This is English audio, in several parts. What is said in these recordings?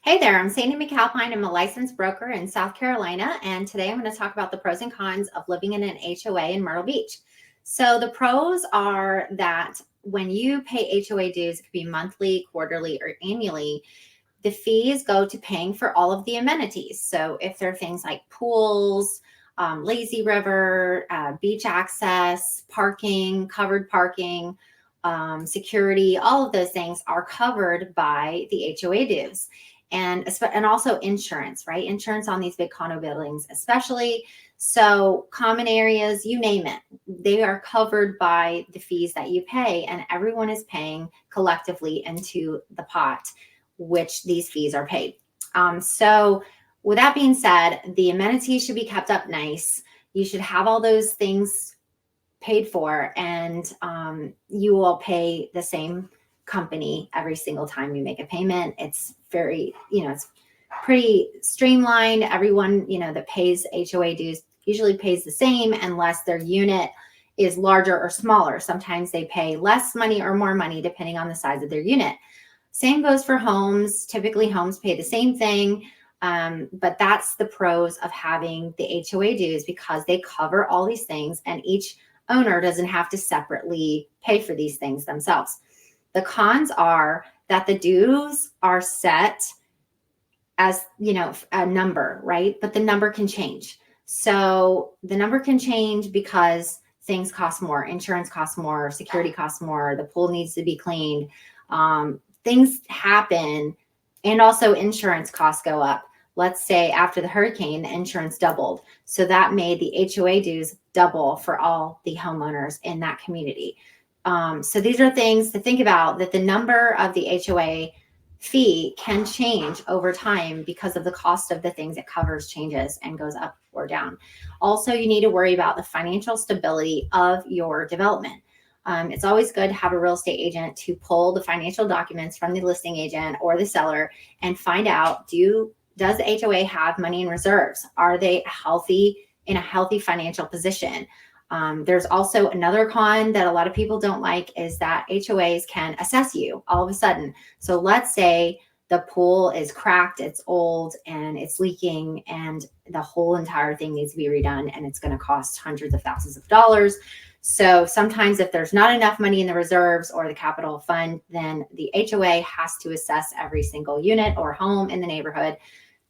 Hey there, I'm Sandy McAlpine. I'm a licensed broker in South Carolina, and today I'm going to talk about the pros and cons of living in an HOA in Myrtle Beach. So the pros are that when you pay HOA dues, it could be monthly, quarterly, or annually, the fees go to paying for all of the amenities. So if there are things like pools, lazy river, beach access, parking, covered parking, security, all of those things are covered by the HOA dues. And also insurance, right? Insurance on these big condo buildings, especially. So common areas, you name it, they are covered by the fees that you pay, and everyone is paying collectively into the pot, which these fees are paid. So with that being said, the amenities should be kept up nice. You should have all those things paid for, and you will pay the same company every single time you make a payment. It's very, it's pretty streamlined. Everyone, that pays HOA dues usually pays the same unless their unit is larger or smaller. Sometimes they pay less money or more money depending on the size of their unit. Same goes for homes. Typically homes pay the same thing. But that's the pros of having the HOA dues, because they cover all these things and each owner doesn't have to separately pay for these things themselves. The cons are that the dues are set as, a number, right? But the number can change. So the number can change because things cost more, insurance costs more, security costs more, the pool needs to be cleaned. Things happen, and also insurance costs go up. Let's say after the hurricane, the insurance doubled. So that made the HOA dues double for all the homeowners in that community. So these are things to think about, that the number of the HOA fee can change over time because of the cost of the things it covers changes and goes up or down. Also, you need to worry about the financial stability of your development. It's always good to have a real estate agent to pull the financial documents from the listing agent or the seller and find out, does the HOA have money in reserves? Are they in a healthy financial position? There's also another con that a lot of people don't like, is that HOAs can assess you all of a sudden. So let's say the pool is cracked, it's old, and it's leaking, and the whole entire thing needs to be redone, and it's going to cost hundreds of thousands of dollars. So sometimes if there's not enough money in the reserves or the capital fund, then the HOA has to assess every single unit or home in the neighborhood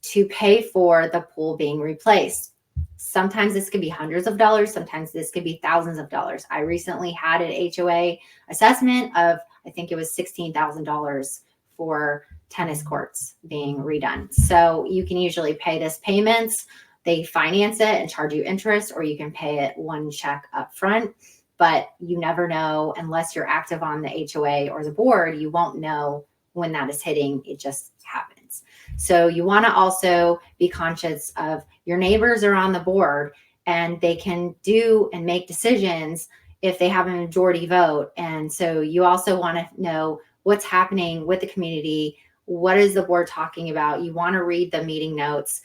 to pay for the pool being replaced. Sometimes this could be hundreds of dollars. Sometimes this could be thousands of dollars. I recently had an HOA assessment of, I think it was $16,000 for tennis courts being redone. So you can usually pay this payments. They finance it and charge you interest, or you can pay it one check up front. But you never know, unless you're active on the HOA or the board, you won't know when that is hitting. It just happens. So you want to also be conscious of your neighbors are on the board, and they can do and make decisions if they have a majority vote. And so you also want to know what's happening with the community. What is the board talking about? You want to read the meeting notes.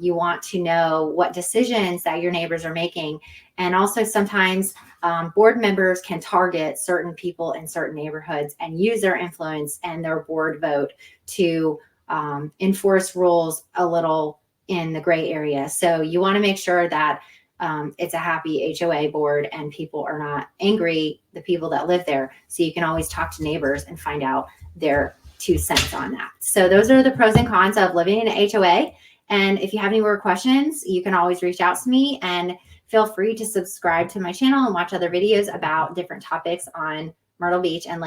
You want to know what decisions that your neighbors are making. And also sometimes board members can target certain people in certain neighborhoods and use their influence and their board vote to enforce rules a little in the gray area. So you want to make sure that it's a happy HOA board and people are not angry, the people that live there. So you can always talk to neighbors and find out their 2 cents on that. So those are the pros and cons of living in an HOA. And if you have any more questions, you can always reach out to me, and feel free to subscribe to my channel and watch other videos about different topics on Myrtle Beach and